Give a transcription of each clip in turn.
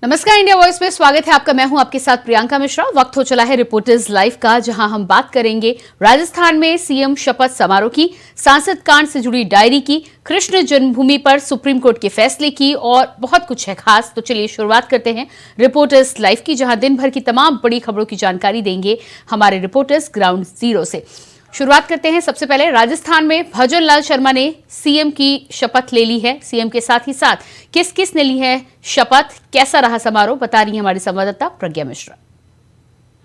नमस्कार, India voice में स्वागत है आपका। मैं हूं आपके साथ प्रियंका मिश्रा। वक्त हो चला है रिपोर्टर्स लाइव का, जहां हम बात करेंगे राजस्थान में सीएम शपथ समारोह की, सांसद कांड से जुड़ी डायरी की, कृष्ण जन्मभूमि पर सुप्रीम कोर्ट के फैसले की और बहुत कुछ है खास। तो चलिए शुरुआत करते हैं रिपोर्टर्स लाइव की, जहां दिन भर की तमाम बड़ी खबरों की जानकारी देंगे हमारे रिपोर्टर्स ग्राउंड जीरो से। शुरुआत करते हैं सबसे पहले राजस्थान में भजन लाल शर्मा ने सीएम की शपथ ले ली है। सीएम के साथ ही साथ किस किस ने ली है शपथ, कैसा रहा समारोह, बता रही है हमारी संवाददाता प्रज्ञा मिश्रा।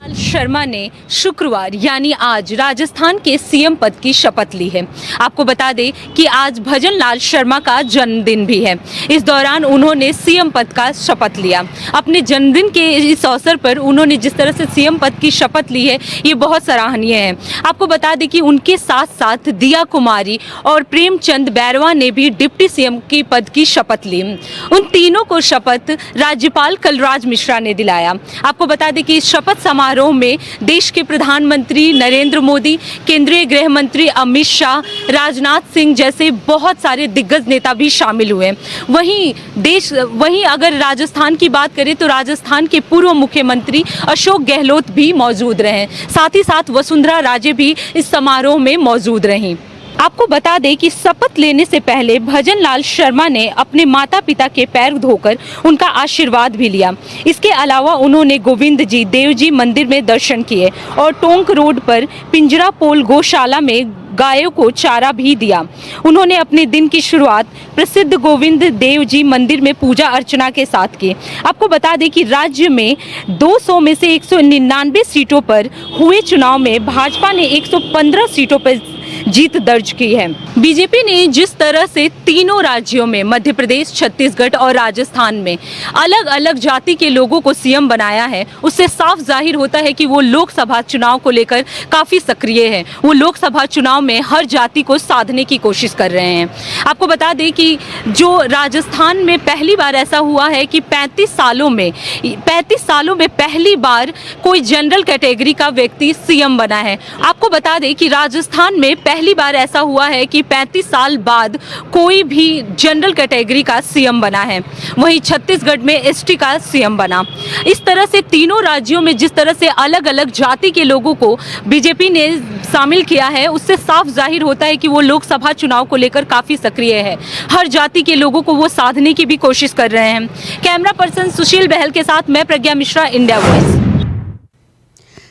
लाल शर्मा ने शुक्रवार यानी आज राजस्थान के सीएम पद की शपथ ली है। आपको बता दें कि आज भजन लाल शर्मा का जन्मदिन भी है। इस दौरान उन्होंने सीएम पद का शपथ लिया। अपने जन्मदिन के इस अवसर पर उन्होंने जिस तरह से सीएम पद की शपथ ली है, ये बहुत सराहनीय है। आपको बता दें कि उनके साथ साथ दिया कुमारी और प्रेमचंद बैरवा ने भी डिप्टी सीएम की पद की शपथ ली। उन तीनों को शपथ राज्यपाल कलराज मिश्रा ने दिलाया। आपको बता दें कि इस शपथ समारोह में देश के प्रधानमंत्री नरेंद्र मोदी, केंद्रीय गृह मंत्री अमित शाह, राजनाथ सिंह जैसे बहुत सारे दिग्गज नेता भी शामिल हुए। वहीं अगर राजस्थान की बात करें तो राजस्थान के पूर्व मुख्यमंत्री अशोक गहलोत भी मौजूद रहे। साथ ही साथ वसुंधरा राजे भी इस समारोह में मौजूद रहीं। आपको बता दें कि शपथ लेने से पहले भजन लाल शर्मा ने अपने माता पिता के पैर धोकर उनका आशीर्वाद भी लिया। इसके अलावा उन्होंने गोविंद जी देव जी मंदिर में दर्शन किए और टोंक रोड पर पिंजरा पोल गौशाला में गायों को चारा भी दिया। उन्होंने अपने दिन की शुरुआत प्रसिद्ध गोविंद देव जी मंदिर में पूजा अर्चना के साथ की। आपको बता दें कि राज्य में 200 में से 199 सीटों पर हुए चुनाव में भाजपा ने 115 सीटों पर जीत दर्ज की है। बीजेपी ने जिस तरह से तीनों राज्यों में मध्य प्रदेश, छत्तीसगढ़ और राजस्थान में अलग अलग जाति के लोगों को सीएम बनाया है, उससे साफ जाहिर होता है कि वो लोकसभा चुनाव को लेकर काफी सक्रिय है। वो लोकसभा चुनाव में हर जाति को साधने की कोशिश कर रहे हैं। आपको बता दें कि जो राजस्थान में पहली बार ऐसा हुआ है कि 35 सालों में पहली बार कोई जनरल कैटेगरी का व्यक्ति सीएम बना है। आपको बता दें कि राजस्थान में पहली बार ऐसा हुआ है कि 35 साल बाद कोई भी जनरल कैटेगरी का सीएम बना है। वहीं छत्तीसगढ़ में एसटी का सीएम बना। इस तरह से तीनों राज्यों में जिस तरह से अलग अलग जाति के लोगों को बीजेपी ने शामिल किया है, उससे साफ जाहिर होता है कि वो लोकसभा चुनाव को लेकर काफी सक्रिय है। हर जाति के लोगों को वो साधने की भी कोशिश कर रहे हैं। कैमरा पर्सन सुशील बहल के साथ मैं प्रज्ञा मिश्रा, इंडिया वॉइस।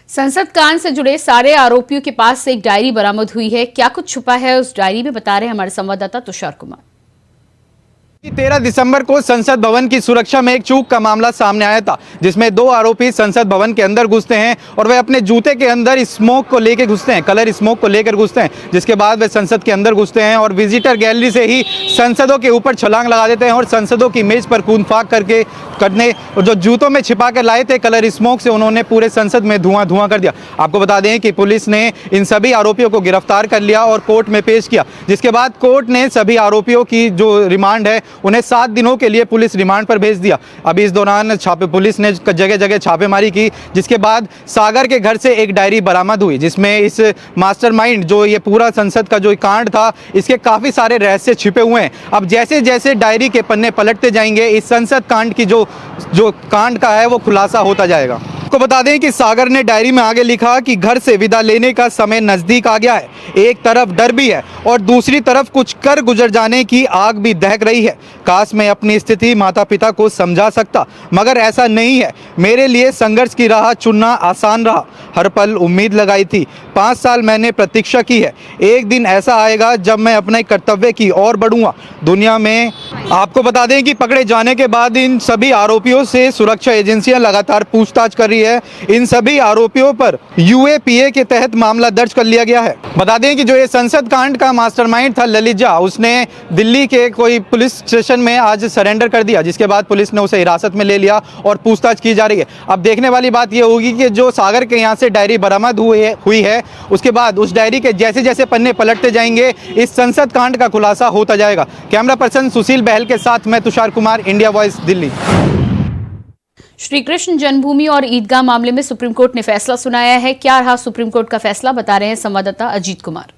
संसद कांड से जुड़े सारे आरोपियों के पास से एक डायरी बरामद हुई है। क्या कुछ छुपा है उस डायरी में, बता रहे हैं हमारे संवाददाता तुषार कुमार। 13 दिसंबर को संसद भवन की सुरक्षा में एक चूक का मामला सामने आया था, जिसमें 2 आरोपी संसद भवन के अंदर घुसते हैं और वे अपने जूते के अंदर स्मोक को लेकर घुसते हैं, कलर स्मोक को लेकर घुसते हैं। जिसके बाद वे संसद के अंदर घुसते हैं और विजिटर गैलरी से ही संसदों के ऊपर छलांग लगा देते हैं और संसदों की मेज पर कूद फाक करने और जो जूतों में छिपा कर लाए थे कलर स्मोक से, उन्होंने पूरे संसद में धुआं कर दिया। आपको बता दें कि पुलिस ने इन सभी आरोपियों को गिरफ्तार कर लिया और कोर्ट में पेश किया, जिसके बाद कोर्ट ने सभी आरोपियों की जो रिमांड है उन्हें 7 दिनों के लिए पुलिस रिमांड पर भेज दिया। अभी इस दौरान पुलिस ने जगह जगह छापेमारी की, जिसके बाद सागर के घर से एक डायरी बरामद हुई, जिसमें इस मास्टरमाइंड जो ये पूरा संसद का जो कांड था, इसके काफ़ी सारे रहस्य छिपे हुए हैं। अब जैसे जैसे डायरी के पन्ने पलटते जाएंगे, इस संसद कांड की जो कांड का है वो खुलासा होता जाएगा। आपको बता दें कि सागर ने डायरी में आगे लिखा कि घर से विदा लेने का समय नज़दीक आ गया है। एक तरफ डर भी है और दूसरी तरफ कुछ कर गुजर जाने की आग भी दहक रही है। काश मैं अपनी स्थिति माता पिता को समझा सकता, मगर ऐसा नहीं है। मेरे लिए संघर्ष की राह चुनना आसान रहा। हर पल उम्मीद लगाई थी। 5 साल मैंने प्रतीक्षा की है। एक दिन ऐसा आएगा जब मैं अपने कर्तव्य की ओर बढ़ूंगा दुनिया में। आपको बता दें कि पकड़े जाने के बाद इन सभी आरोपियों से सुरक्षा एजेंसियां लगातार पूछताछ कर रही है। इन सभी आरोपियों पर यूएपीए के तहत मामला दर्ज कर लिया गया है। बता दें कि जो ये संसद कांड का मास्टरमाइंड था ललित झा, उसने दिल्ली के कोई पुलिस स्टेशन में आज सरेंडर कर दिया, जिसके बाद पुलिस ने उसे हिरासत में ले लिया और पूछताछ की जा रही है। अब देखने वाली बात यह होगी कि जो सागर के यहाँ से डायरी बरामद हुई है, उसके बाद उस डायरी के जैसे जैसे पन्ने पलटते जाएंगे, इस संसद कांड का खुलासा होता जाएगा। कैमरा पर्सन सुशील बहल के साथ मैं तुषार कुमार, इंडिया वॉइस, दिल्ली। श्री कृष्ण जन्मभूमि और ईदगाह मामले में सुप्रीम कोर्ट ने फैसला सुनाया है। क्या रहा सुप्रीम कोर्ट का फैसला, बता रहे हैं संवाददाता अजीत कुमार।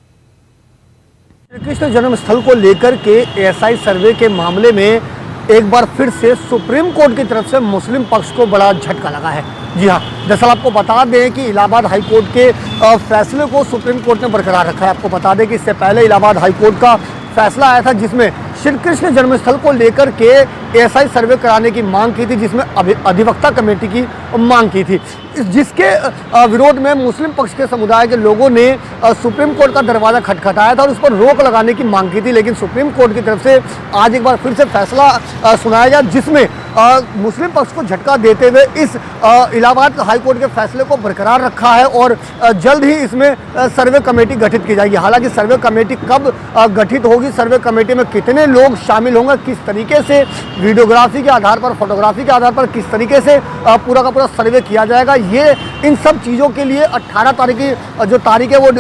श्री कृष्ण जन्म स्थल को लेकर के एएसआई सर्वे के मामले में एक बार फिर से सुप्रीम कोर्ट की तरफ से मुस्लिम पक्ष को बड़ा झटका लगा है। जी हाँ, दरअसल आपको बता दें कि इलाहाबाद हाई कोर्ट के फैसले को सुप्रीम कोर्ट ने बरकरार रखा है। आपको बता दें कि इससे पहले इलाहाबाद हाई कोर्ट का फैसला आया था जिसमें श्री कृष्ण जन्मस्थल को लेकर के एएसआई सर्वे कराने की मांग की थी, जिसमें अधिवक्ता कमेटी की मांग की थी, जिसके विरोध में मुस्लिम पक्ष के समुदाय के लोगों ने सुप्रीम कोर्ट का दरवाज़ा खटखटाया था और उस पर रोक लगाने की मांग की थी। लेकिन सुप्रीम कोर्ट की तरफ से आज एक बार फिर से फैसला सुनाया गया, जिसमें मुस्लिम पक्ष को झटका देते हुए इस इलाहाबाद हाई कोर्ट के फैसले को बरकरार रखा है और जल्द ही इसमें सर्वे कमेटी गठित की जाएगी। हालांकि सर्वे कमेटी कब गठित होगी, सर्वे कमेटी में कितने लोग शामिल होंगे, किस तरीके से वीडियोग्राफी के आधार पर, फोटोग्राफी के आधार पर किस तरीके से पूरा का पूरा सर्वे किया जाएगा, ये इन सब चीज़ों के लिए 18 तारीख की जो तारीख है वो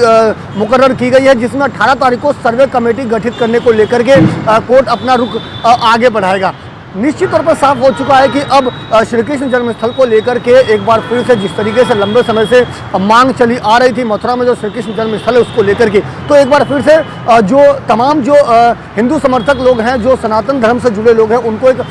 मुकर्रर की गई है, जिसमें 18 तारीख को सर्वे कमेटी गठित करने को लेकर के कोर्ट अपना रुख आगे बढ़ाएगा। निश्चित तौर पर साफ हो चुका है कि अब श्री कृष्ण जन्मस्थल को लेकर के एक बार फिर से जिस तरीके से लंबे समय से मांग चली आ रही थी मथुरा में जो श्री कृष्ण जन्मस्थल है उसको लेकर के, तो एक बार फिर से जो तमाम जो हिंदू समर्थक लोग हैं, जो सनातन धर्म से जुड़े लोग हैं, उनको एक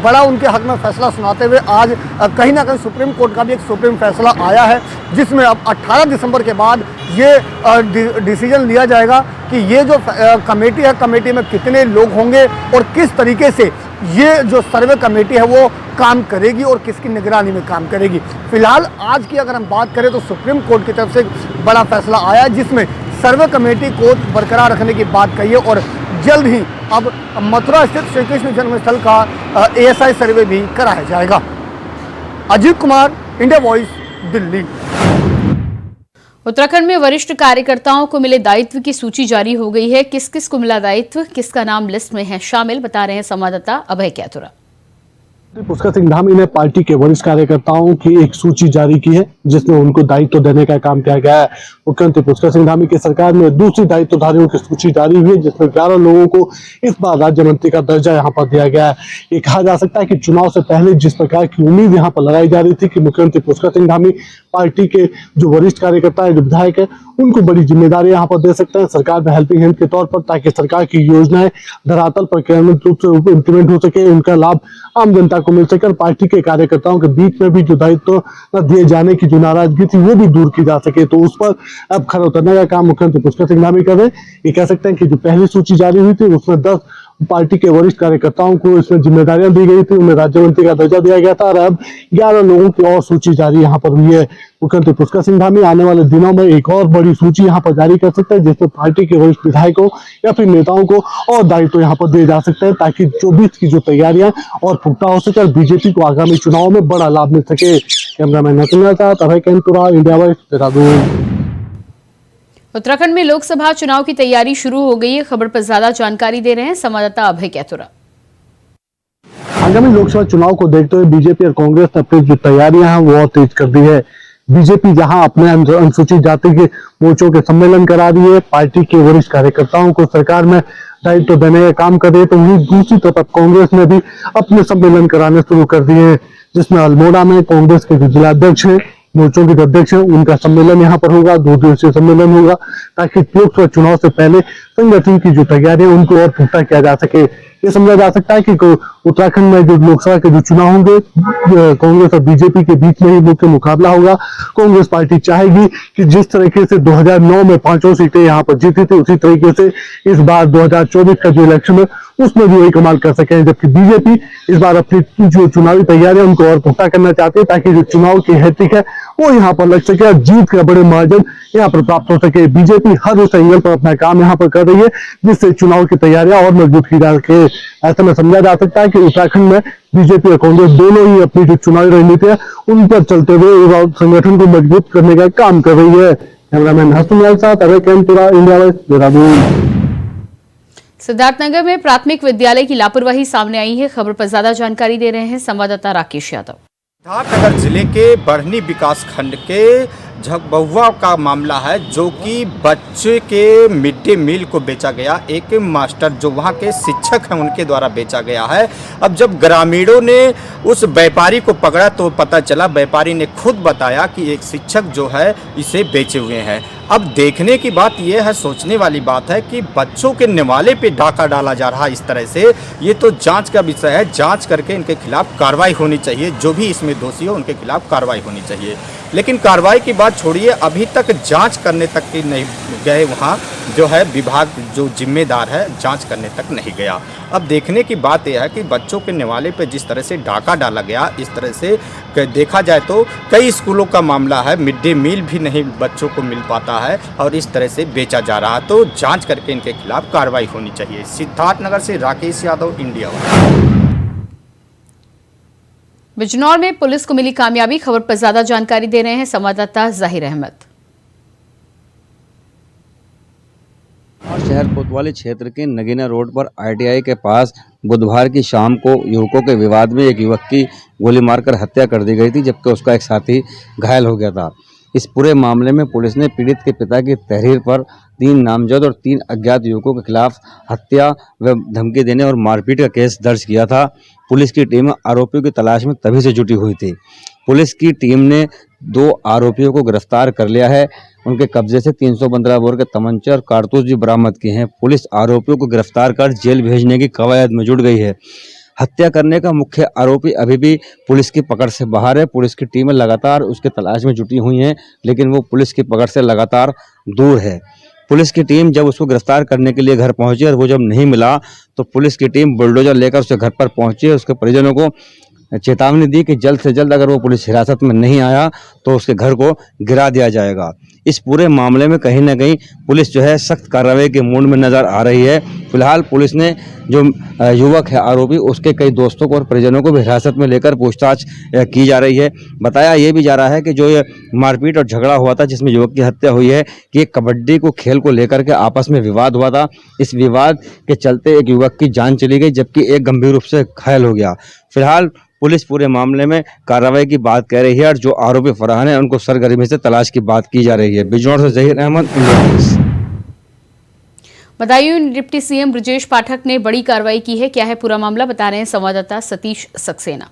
बड़ा उनके हक में फैसला सुनाते हुए आज कहीं ना कहीं सुप्रीम कोर्ट का भी एक सुप्रीम फैसला आया है, जिसमें अब 18 दिसंबर के बाद ये डिसीजन लिया जाएगा कि ये जो कमेटी है, कमेटी में कितने लोग होंगे और किस तरीके से ये जो सर्वे कमेटी है वो काम करेगी और किसकी निगरानी में काम करेगी। फिलहाल आज की अगर हम बात करें तो सुप्रीम कोर्ट की तरफ से बड़ा फैसला आया है, जिसमें सर्वे कमेटी को बरकरार रखने की बात कही है और जल्द ही अब मथुरा स्थित श्री कृष्ण जन्मस्थल का एएसआई सर्वे भी कराया जाएगा। Ajit Kumar, India voice, Delhi. उत्तराखंड में वरिष्ठ कार्यकर्ताओं को मिले दायित्व की सूची जारी हो गई है। किस किस को मिला दायित्व, किसका नाम लिस्ट में है शामिल, बता रहे हैं संवाददाता अभय कैथुरा। पुष्कर सिंह धामी ने पार्टी के वरिष्ठ कार्यकर्ताओं की एक सूची जारी की है, जिसमें उनको दायित्व देने का काम किया गया है। मुख्यमंत्री पुष्कर सिंह धामी की सरकार में दूसरी दायित्वधारियों की सूची जारी हुई है, जिसमें 11 लोगों को इस बार राज्य मंत्री का दर्जा यहाँ पर दिया गया है। ये कहा जा सकता है कि चुनाव से पहले जिस प्रकार की उम्मीद यहाँ पर लगाई जा रही थी कि मुख्यमंत्री पुष्कर सिंह धामी पार्टी के जो वरिष्ठ कार्यकर्ता है, जो विधायक है, उनको बड़ी जिम्मेदारी यहाँ पर दे सकते हैं सरकार में हेल्पिंग हैंड के तौर पर, ताकि सरकार की योजनाएं धरातल पर क्रियान्वित रूप से इम्प्लीमेंट हो सके, उनका लाभ आम जनता को मिल सके और पार्टी के कार्यकर्ताओं के बीच में भी जो दायित्व न दिए जाने की जो नाराजगी थी वो भी दूर की जा सके। तो उस पर अब खरा उतरने का काम मुख्यमंत्री पुष्कर सिंह धामी कर रहे हैं। ये कह सकते हैं कि जो पहली सूची जारी हुई थी उसमें 10 पार्टी के वरिष्ठ कार्यकर्ताओं को इसमें जिम्मेदारियां दी गई थी, उन्हें राज्य मंत्री का दर्जा दिया गया था और अब 11 लोगों की और सूची जारी यहाँ पर हुई है। मुख्यमंत्री पुष्कर सिंह धामी आने वाले दिनों में एक और बड़ी सूची यहाँ पर जारी कर सकते हैं, जिसमें पार्टी के वरिष्ठ विधायकों या फिर नेताओं को और दायित्व यहाँ पर दिए जा सकते हैं, ताकि 24 की जो तैयारियां और पुख्ता हो सके और बीजेपी को आगामी चुनाव में बड़ा लाभ मिल सके। कैमरामैन नथुनिया के साथ अभय कैंतुरा, इंडिया वॉइस, देहरादून। उत्तराखंड में लोकसभा चुनाव की तैयारी शुरू हो गई है। खबर पर ज्यादा जानकारी दे रहे हैं संवाददाता अभय कैथुरा। आगामी लोकसभा चुनाव को देखते हुए बीजेपी और कांग्रेस ने अपनी जो तैयारियां हैं वो और तेज कर दी है। बीजेपी जहां अपने अनुसूचित जाति के मोर्चों के सम्मेलन करा रही है, पार्टी के वरिष्ठ कार्यकर्ताओं को सरकार में दायित्व देने का काम कर रही है, तो वहीं दूसरी तरफ कांग्रेस ने भी अपने सम्मेलन कराने शुरू कर दिए हैं, जिसमें अल्मोड़ा में कांग्रेस के जो जिलाध्यक्ष है, मोर्चों के अध्यक्ष है, उनका सम्मेलन यहाँ पर होगा, 2 दिवसीय सम्मेलन होगा, ताकि लोकसभा चुनाव से पहले संगठन की जो तैयारी है उनको और पुख्ता किया जा सके। ये समझा जा सकता है कि उत्तराखंड में जो लोकसभा के जो चुनाव होंगे, कांग्रेस और बीजेपी के बीच में ही मुख्य मुकाबला होगा। कांग्रेस पार्टी चाहेगी कि जिस तरीके से 2009 में 5 सीटें यहाँ पर जीती थी, उसी तरीके से इस बार 2024 का जो इलेक्शन है उसमें भी वही कमाल कर सके, जबकि बीजेपी इस बार अपनी जो चुनावी तैयारियां उनको और पुख्ता करना चाहती है, ताकि जो चुनाव की हैट्रिक है वो यहाँ पर लग सके और जीत का बड़े मार्जिन यहाँ पर प्राप्त हो सके। बीजेपी हर उस एंगल पर अपना काम यहाँ पर कर रही है, जिससे चुनाव की तैयारियां और मजबूत की जा सके। ऐसा में समझा जा सकता है कि उत्तराखंड में बीजेपी और कांग्रेस दोनों ही अपनी जो चुनावी रणनीति है उन पर चलते हुए संगठन को मजबूत करने का काम कर रही है। कैमरामैन हसनलाल के साथ अभय कैंतुरा, इंडिया वॉइस, देहरादून। सिद्धार्थनगर में प्राथमिक विद्यालय की लापरवाही सामने आई है। खबर पर ज्यादा जानकारी दे रहे हैं संवाददाता राकेश यादव। सिद्धार्थनगर जिले के बढ़नी विकास खंड के झकबहुआ का मामला है, जो कि बच्चे के मिड डे मील को बेचा गया, एक मास्टर जो वहाँ के शिक्षक हैं उनके द्वारा बेचा गया है। अब जब ग्रामीणों ने उस व्यापारी को पकड़ा तो पता चला, व्यापारी ने खुद बताया कि एक शिक्षक जो है इसे बेचे हुए हैं। अब देखने की बात यह है, सोचने वाली बात है कि बच्चों के निवाले पे डाका डाला जा रहा है इस तरह से। ये तो जांच का विषय है, जांच करके इनके खिलाफ कार्रवाई होनी चाहिए, जो भी इसमें दोषी हो उनके खिलाफ कार्रवाई होनी चाहिए। लेकिन कार्रवाई की बात छोड़िए, अभी तक जांच करने तक की नहीं गए, वहाँ जो है विभाग जो जिम्मेदार है जांच करने तक नहीं गया। अब देखने की बात यह है कि बच्चों के निवाले पे जिस तरह से डाका डाला गया, इस तरह से देखा जाए तो कई स्कूलों का मामला है, मिड डे मील भी नहीं बच्चों को मिल पाता है और इस तरह से बेचा जा रहा है। तो जांच करके इनके खिलाफ कार्रवाई होनी चाहिए। सिद्धार्थनगर से राकेश यादव, इंडिया वन। बिजनौर में पुलिस को मिली कामयाबी, खबर पर ज्यादा जानकारी दे रहे हैं संवाददाता जाहिर अहमद। शहर कोतवाली क्षेत्र के नगीना रोड पर ITI के पास बुधवार की शाम को युवकों के विवाद में एक युवक की गोली मारकर हत्या कर दी गई थी, जबकि उसका एक साथी घायल हो गया था। इस पूरे मामले में पुलिस ने पीड़ित के पिता की तहरीर पर 3 नामजद और 3 अज्ञात युवकों के खिलाफ हत्या व धमकी देने और मारपीट का केस दर्ज किया था। पुलिस की टीम आरोपियों की तलाश में तभी से जुटी हुई थी। पुलिस की टीम ने 2 आरोपियों को गिरफ्तार कर लिया है। उनके कब्जे से 315 बोर के तमंचे और कारतूस भी बरामद किए हैं। पुलिस आरोपियों को गिरफ्तार कर जेल भेजने की कवायद में जुट गई है। हत्या करने का मुख्य आरोपी अभी भी पुलिस की पकड़ से बाहर है। पुलिस की टीमें लगातार उसके तलाश में जुटी हुई हैं, लेकिन वो पुलिस की पकड़ से लगातार दूर है। पुलिस की टीम जब उसको गिरफ्तार करने के लिए घर पहुंची और वो जब नहीं मिला तो पुलिस की टीम बुलडोजर लेकर उसके घर पर पहुंची। उसके परिजनों को चेतावनी दी कि जल्द से जल्द अगर वो पुलिस हिरासत में नहीं आया तो उसके घर को गिरा दिया जाएगा। इस पूरे मामले में कहीं ना कहीं पुलिस जो है सख्त कार्रवाई के मूड में नज़र आ रही है। फिलहाल पुलिस ने जो युवक है आरोपी, उसके कई दोस्तों को और परिजनों को भी हिरासत में लेकर पूछताछ की जा रही है। बताया ये भी जा रहा है कि जो ये मारपीट और झगड़ा हुआ था जिसमें युवक की हत्या हुई है कि कबड्डी को खेल को लेकर के आपस में विवाद हुआ था। इस विवाद के चलते एक युवक की जान चली गई, जबकि एक गंभीर रूप से घायल हो गया। फिलहाल पुलिस पूरे मामले में कार्रवाई की बात कह रही है और जो आरोपी फरार हैं उनको सरगर्मी से तलाश की बात की जा रही है। बिजनौर से Zaheer Ahmad, India News. Badaun deputy CM Brajesh Pathak ने बड़ी कार्रवाई की है। क्या है पूरा मामला, बता रहे हैं संवाददाता सतीश सक्सेना।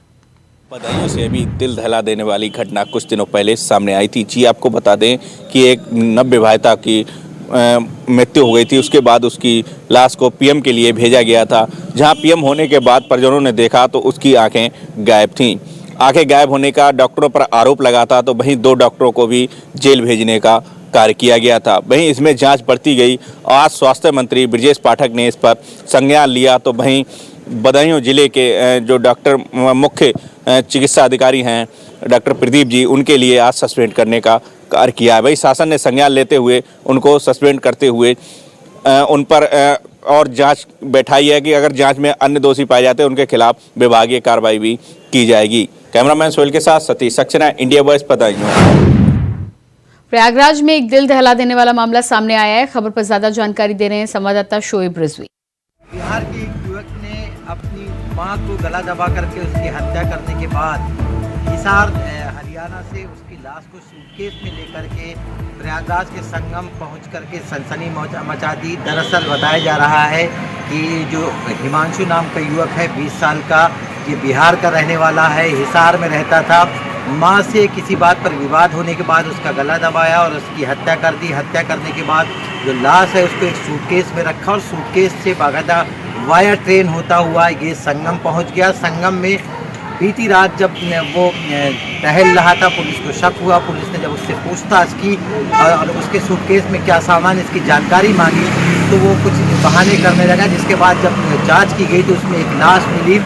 बदायूं से अभी दिल दहला देने वाली घटना कुछ दिनों पहले सामने आई थी। जी आपको बता दें कि एक नवविवाहिता की मृत्यु हो गई थी। उसके बाद उसकी लाश को पीएम के लिए भेजा गया था, जहां पीएम होने के बाद परिजनों ने देखा तो उसकी आंखें गायब थीं। आंखें गायब होने का डॉक्टरों पर आरोप लगा था, तो वहीं 2 डॉक्टरों को भी जेल भेजने का कार्य किया गया था। वहीं इसमें जांच बढ़ती गई। आज स्वास्थ्य मंत्री ब्रजेश पाठक ने इस पर संज्ञान लिया, तो वहीं बदायूं जिले के जो डॉक्टर मुख्य चिकित्सा अधिकारी हैं डॉक्टर प्रदीप जी, उनके लिए आज सस्पेंड करने का कार्य किया है। वही शासन ने संज्ञान लेते हुए उनको सस्पेंड करते हुए उन पर और जांच बैठाई है कि अगर जांच में अन्य दोषी पाए जाते हैं उनके खिलाफ विभागीय कार्रवाई भी की जाएगी। कैमरामैन सोहेल के साथ सतीश सक्सेना, इंडिया वॉइस, बदायूं। प्रयागराज में एक दिल दहला देने वाला मामला सामने आया है। खबर पर ज्यादा जानकारी दे रहे हैं संवाददाता शोएब रिजवी। बिहार के एक युवक ने अपनी मां को गला दबा करके उसकी हत्या करने के बाद हिसार हरियाणा से उसकी लाश को सूटकेस में लेकर के प्रयागराज के संगम पहुंच करके सनसनी मचा दी। दरअसल बताया जा रहा है कि जो हिमांशु नाम का युवक है 20 साल का, ये बिहार का रहने वाला है, हिसार में रहता था। मां से किसी बात पर विवाद होने के बाद उसका गला दबाया और उसकी हत्या कर दी। हत्या करने के बाद जो लाश है उसको एक सूटकेस में रखा और सूटकेस से बाकायदा वाया ट्रेन होता हुआ ये संगम पहुंच गया। संगम में बीती रात जब वो टहल रहा था, पुलिस को शक हुआ। पुलिस ने जब उससे पूछताछ की और उसके सूटकेस में क्या सामान, इसकी जानकारी मांगी, तो वो कुछ बहाने करने लगा। जिसके बाद जब जांच की गई तो उसमें एक लाश मिली।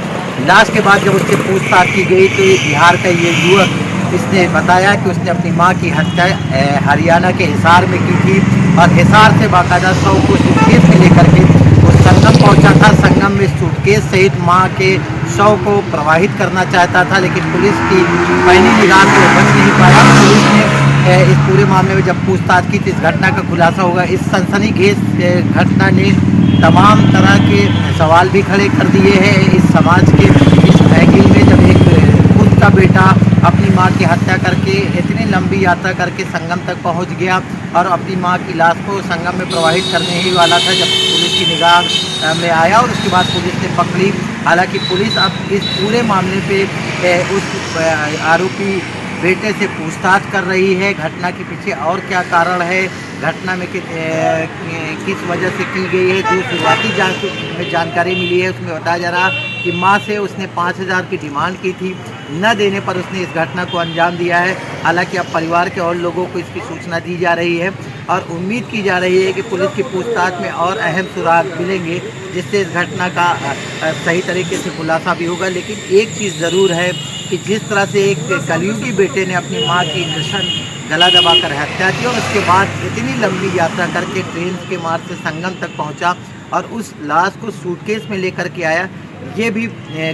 लाश के बाद जब उससे पूछताछ की गई तो बिहार का ये युवक, इसने बताया कि उसने अपनी मां की हत्या हरियाणा के हिसार में की थी और हिसार से बाकायदा 100 को सूटकेस में लेकर के वो संगम पहुंचा था। संगम में सूटकेस सहित मां के शव को प्रवाहित करना चाहता था, लेकिन पुलिस की पैनी निगाह से वो बच नहीं पाया। पुलिस ने इस पूरे मामले में जब पूछताछ की तो इस घटना का खुलासा होगा। इस सनसनीखेज घटना ने तमाम तरह के सवाल भी खड़े कर दिए हैं इस समाज के इस महगिल में, जब एक खुद का बेटा अपनी मां की हत्या करके इतनी लंबी यात्रा करके संगम तक पहुंच गया और अपनी मां की लाश को संगम में प्रवाहित करने ही वाला था, जब पुलिस की निगाह में आया और उसके बाद पुलिस ने पकड़ी। हालांकि पुलिस अब इस पूरे मामले पे उस आरोपी बेटे से पूछताछ कर रही है। घटना के पीछे और क्या कारण है, घटना में किस वजह से की गई है, जो शुरुआती जानकारी मिली है उसमें बताया जा रहा कि मां से उसने 5,000 की डिमांड की थी, न देने पर उसने इस घटना को अंजाम दिया है। हालांकि अब परिवार के और लोगों को इसकी सूचना दी जा रही है और उम्मीद की जा रही है कि पुलिस की पूछताछ में और अहम सुराग मिलेंगे, जिससे इस घटना का सही तरीके से खुलासा भी होगा। लेकिन एक चीज़ ज़रूर है कि जिस तरह से एक कलयुगी बेटे ने अपनी मां की नृशंस गला दबाकर हत्या की और उसके बाद इतनी लंबी यात्रा करके ट्रेन के मार्ग से संगम तक पहुंचा और उस लाश को सूटकेस में लेकर के आया, ये भी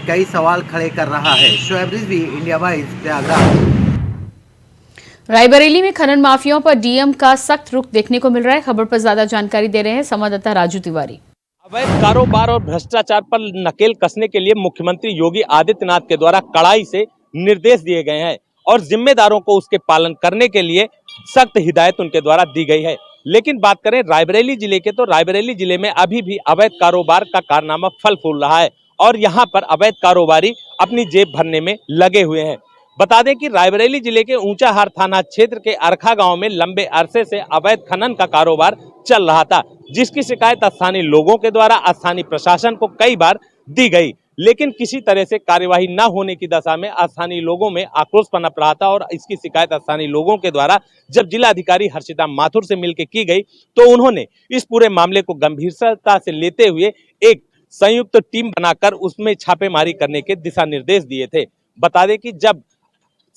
कई सवाल खड़े कर रहा है। Shoaib Rizvi, India voice, Prayagraj. रायबरेली में खनन माफियाओं पर डीएम का सख्त रुख देखने को मिल रहा है। खबर पर ज्यादा जानकारी दे रहे हैं संवाददाता राजू तिवारी। अवैध कारोबार और भ्रष्टाचार पर नकेल कसने के लिए मुख्यमंत्री योगी आदित्यनाथ के द्वारा कड़ाई से निर्देश दिए गए हैं और जिम्मेदारों को उसके पालन करने के लिए सख्त हिदायत उनके द्वारा दी गई है। लेकिन बात करें रायबरेली जिले के, तो रायबरेली जिले में अभी भी अवैध कारोबार का कारनामा फल फूल रहा है और यहाँ पर अवैध कारोबारी अपनी जेब भरने में लगे हुए हैं। बता दें कि रायबरेली जिले के ऊंचाहार थाना क्षेत्र के अरखा गांव में लंबे अरसे से अवैध खनन का कारोबार चल रहा था, जिसकी शिकायत स्थानीय लोगों के द्वारा स्थानीय प्रशासन को कई बार दी गई, लेकिन किसी तरह से कार्यवाही न होने की दशा में स्थानीय लोगों में आक्रोश पनप रहा था। और इसकी शिकायत स्थानीय लोगों के द्वारा जब जिलाधिकारी हर्षिता माथुर से मिलकर की गई तो उन्होंने इस पूरे मामले को गंभीरता से लेते हुए एक संयुक्त टीम बनाकर उसमें छापेमारी करने के दिशा निर्देश दिए थे। बता दें कि जब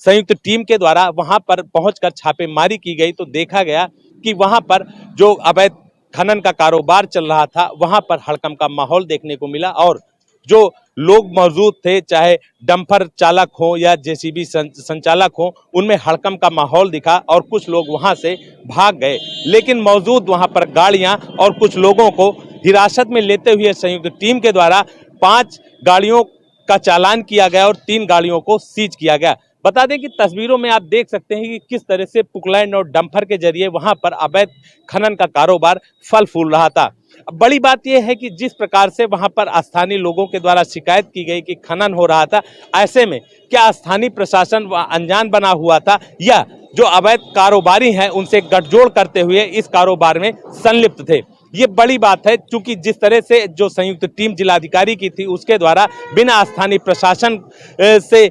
संयुक्त टीम के द्वारा वहां पर पहुंचकर छापेमारी की गई तो देखा गया कि वहां पर जो अवैध खनन का कारोबार चल रहा था वहां पर हड़कंप का माहौल देखने को मिला और जो लोग मौजूद थे, चाहे डंपर चालक हो या जेसीबी संचालक हो, उनमें हड़कंप का माहौल दिखा और कुछ लोग वहां से भाग गए। लेकिन मौजूद वहां पर गाड़ियां और कुछ लोगों को हिरासत में लेते हुए संयुक्त टीम के द्वारा 5 गाड़ियों का चालान किया गया और 3 गाड़ियों को सीज किया गया। बता दें कि तस्वीरों में आप देख सकते हैं कि किस तरह से पुकलैंड और डंपर के जरिए वहां पर अवैध खनन का कारोबार फल फूल रहा था। बड़ी बात यह है कि जिस प्रकार से वहां पर स्थानीय लोगों के द्वारा शिकायत की गई कि खनन हो रहा था, ऐसे में क्या स्थानीय प्रशासन अनजान बना हुआ था या जो अवैध कारोबारी हैं उनसे गठजोड़ करते हुए इस कारोबार में संलिप्त थे? ये बड़ी बात है, क्योंकि जिस तरह से जो संयुक्त टीम जिलाधिकारी की थी उसके द्वारा बिना स्थानीय प्रशासन से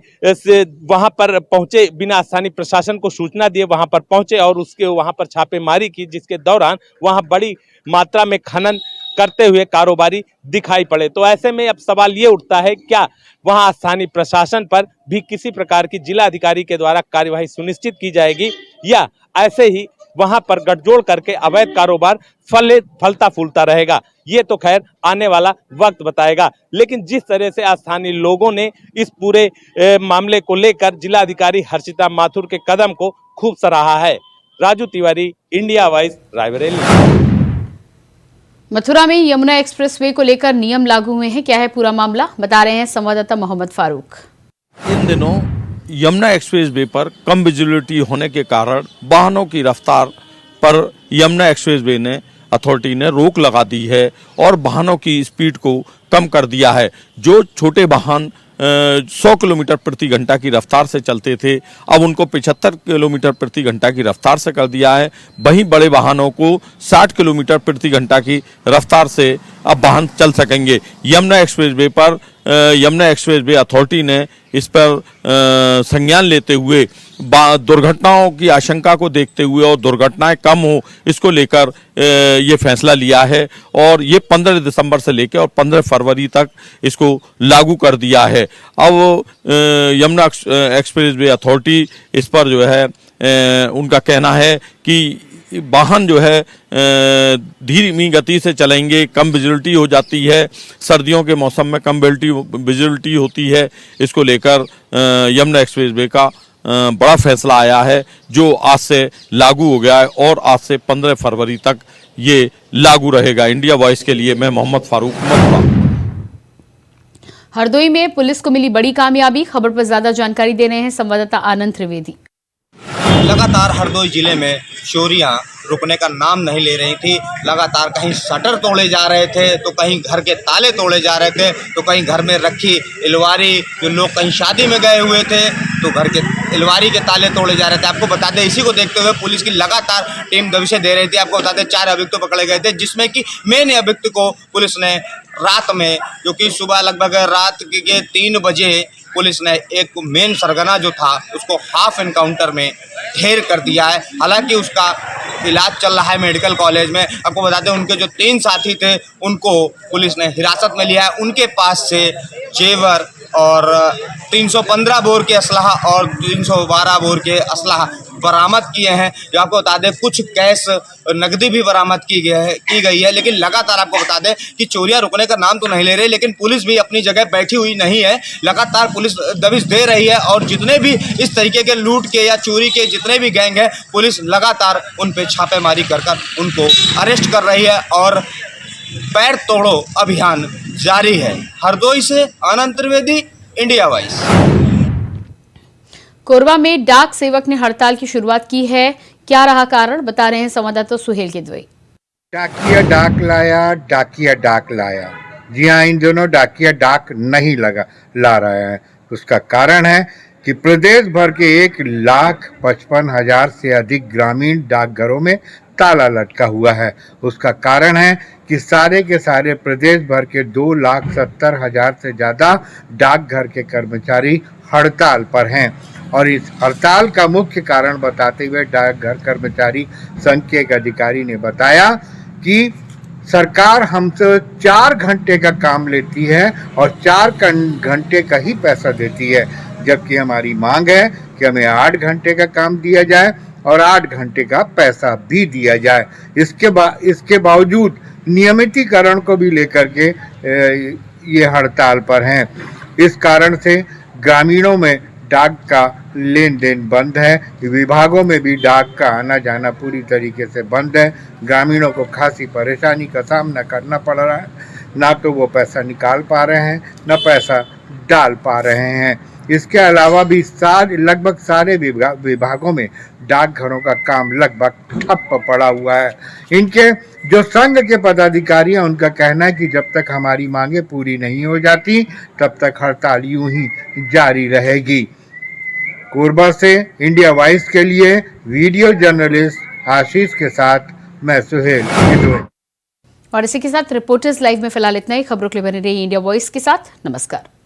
वहां पर पहुंचे, बिना स्थानीय प्रशासन को सूचना दिए वहां पर पहुंचे और उसके वहां पर छापेमारी की, जिसके दौरान वहां बड़ी मात्रा में खनन करते हुए कारोबारी दिखाई पड़े। तो ऐसे में अब सवाल ये उठता है, क्या वहां स्थानीय प्रशासन पर भी किसी प्रकार की जिलाधिकारी के द्वारा कार्यवाही सुनिश्चित की जाएगी या ऐसे ही वहां पर गठजोड़ करके अवैध कारोबार फलता फूलता रहेगा? ये तो खैर आने वाला वक्त बताएगा। लेकिन जिस तरह से स्थानीय लोगों ने इस पूरे मामले को लेकर जिलाधिकारी हर्षिता माथुर के कदम को खूब सराहा है। Raju Tiwari, India voice, Raebareli. मथुरा में यमुना एक्सप्रेसवे को लेकर नियम लागू हुए हैं। क्या है पूरा मामला, बता रहे हैं संवाददाता मोहम्मद फारूक। इन दिनों यमुना एक्सप्रेसवे पर कम विजिबिलिटी होने के कारण वाहनों की रफ्तार पर यमुना एक्सप्रेसवे ने अथॉरिटी ने रोक लगा दी है और वाहनों की स्पीड को कम कर दिया है। जो छोटे वाहन 100 किलोमीटर प्रति घंटा की रफ्तार से चलते थे, अब उनको 75 किलोमीटर प्रति घंटा की रफ्तार से कर दिया है। वहीं बड़े वाहनों को 60 किलोमीटर प्रति घंटा की रफ्तार से अब वाहन चल सकेंगे। यमुना एक्सप्रेसवे पर यमुना एक्सप्रेसवे अथॉरिटी ने इस पर संज्ञान लेते हुए दुर्घटनाओं की आशंका को देखते हुए और दुर्घटनाएं कम हो, इसको लेकर ये फैसला लिया है और ये 15 दिसंबर से लेकर और 15 फरवरी तक इसको लागू कर दिया है। अब यमुना एक्सप्रेसवे अथॉरिटी इस पर जो है उनका कहना है कि वाहन जो है धीमी गति से चलेंगे, कम विजिबिलिटी हो जाती है, सर्दियों के मौसम में कम विजिबिलिटी होती है। इसको लेकर यमुना एक्सप्रेसवे का बड़ा fैसला आया है जो आज से लागू हो गया है और आज से 15 फरवरी तक ये लागू रहेगा। इंडिया वॉइस के लिए मैं मोहम्मद फारूक, मथुरा। हरदोई में पुलिस को मिली बड़ी कामयाबी। खबर पर ज्यादा जानकारी दे रहे हैं संवाददाता आनंद त्रिवेदी। लगातार हरदोई ज़िले में चोरियां रुकने का नाम नहीं ले रही थी। लगातार कहीं शटर तोड़े जा रहे थे, तो कहीं घर के ताले तोड़े जा रहे थे, तो कहीं घर में रखी इलवारी, जो लोग कहीं शादी में गए हुए थे तो घर के इलवारी के ताले तोड़े जा रहे थे। आपको बता दें, इसी को देखते हुए पुलिस की लगातार टीम दबिशें दे रही थी। आपको बता दें 4 अभियुक्त तो पकड़े गए थे, जिसमें कि मेन अभियुक्त को पुलिस ने रात में, क्योंकि सुबह लगभग रात के 3 बजे पुलिस ने एक मेन सरगना जो था उसको हाफ एनकाउंटर में ढेर कर दिया है। हालांकि उसका इलाज चल रहा है मेडिकल कॉलेज में। आपको बता दें, उनके जो 3 साथी थे उनको पुलिस ने हिरासत में लिया है। उनके पास से जेवर और 315 बोर के असलहा और 312 बोर के असलहा बरामद किए हैं। जो आपको बता दें, कुछ कैश नकदी भी बरामद की गई है। लेकिन लगातार आपको बता दें कि चोरियां रुकने का नाम तो नहीं ले रही, लेकिन पुलिस भी अपनी जगह बैठी हुई नहीं है। लगातार पुलिस दबिश दे रही है और जितने भी इस तरीके के लूट के या चोरी के जितने भी गैंग हैं, पुलिस लगातार उन पे छापेमारी कर उनको अरेस्ट कर रही है और पैर तोड़ो अभियान जारी है। हरदोई से आनंद त्रिवेदी, इंडिया वॉइस। कोरबा में डाक सेवक ने हड़ताल की शुरुआत की है। क्या रहा कारण, बता रहे हैं संवाददाता सुहेल किदवई। डाकिया डाक लाया, डाकिया डाक लाया। जी हाँ, इन दोनों डाकिया डाक नहीं ला रहा है। उसका कारण है कि प्रदेश भर के 1,55,000 से अधिक ग्रामीण डाकघरों में ताला लटका हुआ है। उसका कारण है कि सारे के सारे प्रदेश भर के 2,70,000 से ज़्यादा डाकघर के कर्मचारी हड़ताल पर हैं और इस हड़ताल का मुख्य कारण बताते हुए डाकघर कर्मचारी संघ के एक अधिकारी ने बताया कि सरकार हमसे 4 घंटे का काम लेती है और 4 घंटे का ही पैसा देती है, जबकि हमारी मांग है कि हमें 8 घंटे का काम दिया जाए और 8 घंटे का पैसा भी दिया जाए। इसके बावजूद नियमितीकरण को भी लेकर के ये हड़ताल पर हैं। इस कारण से ग्रामीणों में डाक का लेन देन बंद है। विभागों में भी डाक का आना जाना पूरी तरीके से बंद है। ग्रामीणों को खासी परेशानी का सामना करना पड़ रहा है। ना तो वो पैसा निकाल पा रहे हैं, ना पैसा डाल पा रहे हैं। इसके अलावा भी लगभग सारे विभागों में डाकघरों का काम लगभग ठप पड़ा हुआ है। इनके जो संघ के पदाधिकारी हैं, उनका कहना है कि जब तक हमारी मांगे पूरी नहीं हो जाती तब तक हड़ताल यूं ही जारी रहेगी। कोरबा से इंडिया वॉइस के लिए वीडियो जर्नलिस्ट आशीष के साथ मैं सुहेल किदवई। और इसी के साथ रिपोर्टर्स लाइव में फिलहाल इतना ही। खबरों के लिए बने रहिए इंडिया वॉइस के साथ। नमस्कार।